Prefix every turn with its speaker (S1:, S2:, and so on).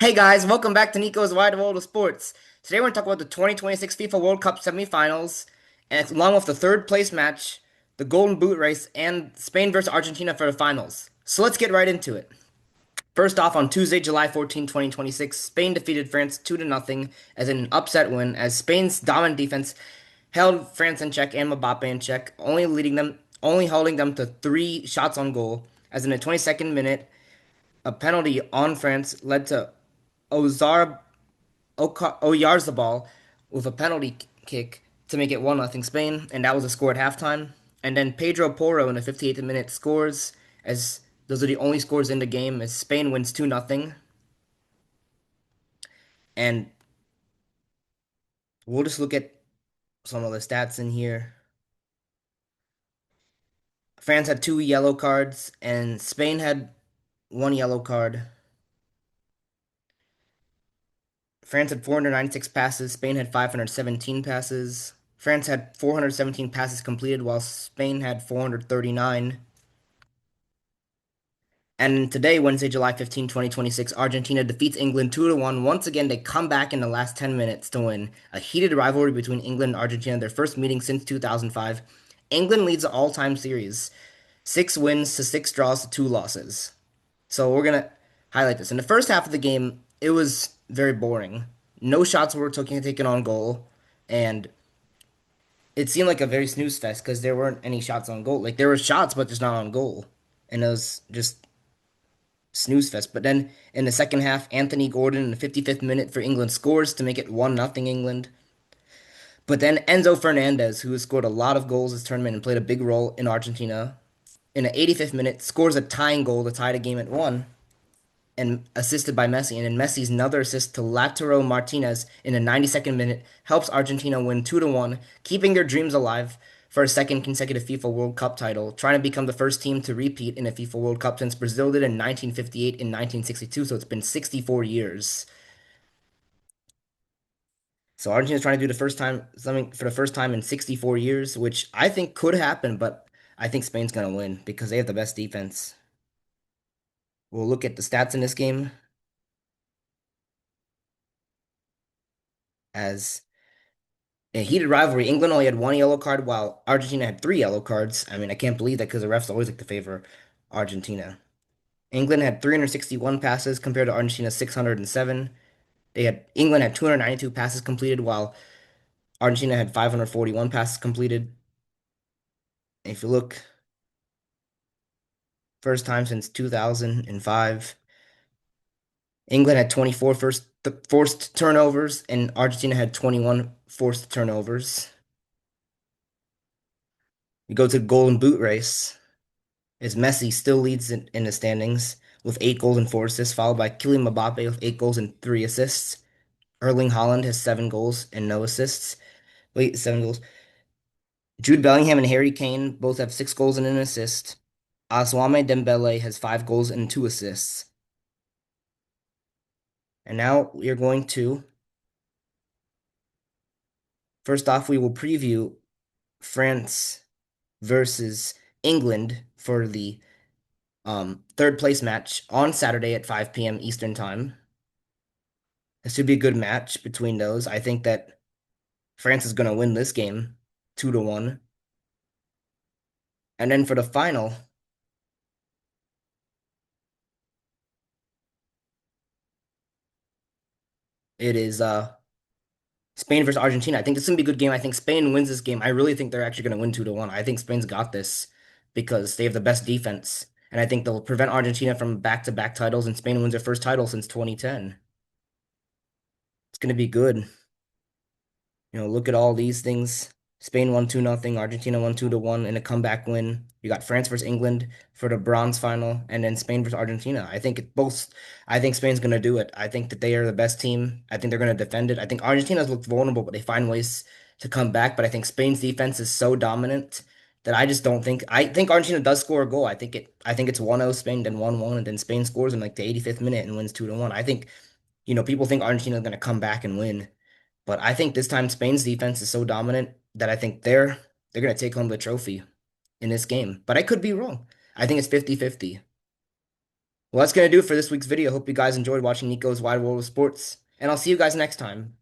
S1: Hey guys, welcome back to Nico's Wide World of Sports. Today we're going to talk about the 2026 FIFA World Cup semifinals, and along with the third place match, the Golden Boot race, and Spain versus Argentina for the finals. So let's get right into it. First off, on Tuesday, July 14, 2026, Spain defeated France 2 to nothing as an upset win, as Spain's dominant defense held France in check and Mbappe in check, only holding them to three shots on goal, as in the 22nd minute, a penalty on France led to Ozar Oyarzabal with a penalty kick to make it 1-0 Spain, and that was the score at halftime. And then Pedro Porro in the 58th minute scores, as those are the only scores in the game, as Spain wins 2-0. And we'll just look at some of the stats in here. France had two yellow cards, and Spain had one yellow card. France had 496 passes, Spain had 517 passes. France had 417 passes completed, while Spain had 439. And today, Wednesday, July 15, 2026, Argentina defeats England 2 to 1. Once again, they come back in the last 10 minutes to win. A heated rivalry between England and Argentina, their first meeting since 2005. England leads the all-time series, 6 wins to 6 draws to 2 losses. So we're going to highlight this. In the first half of the game, it was very boring. No shots were taken on goal, and it seemed like a very snooze fest because there weren't any shots on goal. Like there were shots, but just not on goal. And it was just snooze fest. But then in the second half, Anthony Gordon in the 55th minute for England scores to make it 1-0 England. But then Enzo Fernandez, who has scored a lot of goals this tournament and played a big role in Argentina, in the 85th minute scores a tying goal to tie the game at 1 and assisted by Messi. And then Messi's another assist to Lautaro Martinez in the 92nd minute helps Argentina win 2 to 1, keeping their dreams alive for a second consecutive FIFA World Cup title, trying to become the first team to repeat in a FIFA World Cup since Brazil did in 1958 and 1962, so it's been 64 years. So Argentina's trying to do the first time something for the first time in 64 years, which I think could happen, but I think Spain's going to win because they have the best defense. We'll look at the stats in this game as a heated rivalry. England only had one yellow card, while Argentina had three yellow cards. I mean, I can't believe that because the refs always like to favor Argentina. England had 361 passes compared to Argentina's 607. England had 292 passes completed, while Argentina had 541 passes completed. If you look, first time since 2005. England had 24 forced turnovers, and Argentina had 21 forced turnovers. We go to the Golden Boot race. As Messi still leads in the standings with 8 goals and 4 assists, followed by Kylian Mbappe with 8 goals and 3 assists. Erling Haaland has 7 goals and no assists. Wait, 7 goals. Jude Bellingham and Harry Kane both have 6 goals and an assist. Ousmane Dembele has 5 goals and 2 assists. And now we are going to, first off, we will preview France versus England for the third place match on Saturday at 5 p.m. Eastern Time. This should be a good match between those. I think that France is going to win this game 2 to 1. And then for the final, it is Spain versus Argentina. I think this is going to be a good game. I think Spain wins this game. I really think they're actually going to win 2 to 1. I think Spain's got this because they have the best defense. And I think they'll prevent Argentina from back-to-back titles, and Spain wins their first title since 2010. It's going to be good. Look at all these things. Spain won 2-0, Argentina won 2 to 1 in a comeback win. You got France versus England for the bronze final, and then Spain versus Argentina. I think Spain's gonna do it. I think that they are the best team. I think they're gonna defend it. I think Argentina's looked vulnerable, but they find ways to come back. But I think Spain's defense is so dominant that I just don't think I think Argentina does score a goal. I think it's 1-0 Spain, then 1-1, and then Spain scores in like the 85th minute and wins 2 to 1. I think, people think Argentina's gonna come back and win. But I think this time Spain's defense is so dominant that I think they're gonna take home the trophy in this game. But I could be wrong. I think it's 50-50. Well, that's going to do it for this week's video. Hope you guys enjoyed watching Nico's Wide World of Sports, and I'll see you guys next time.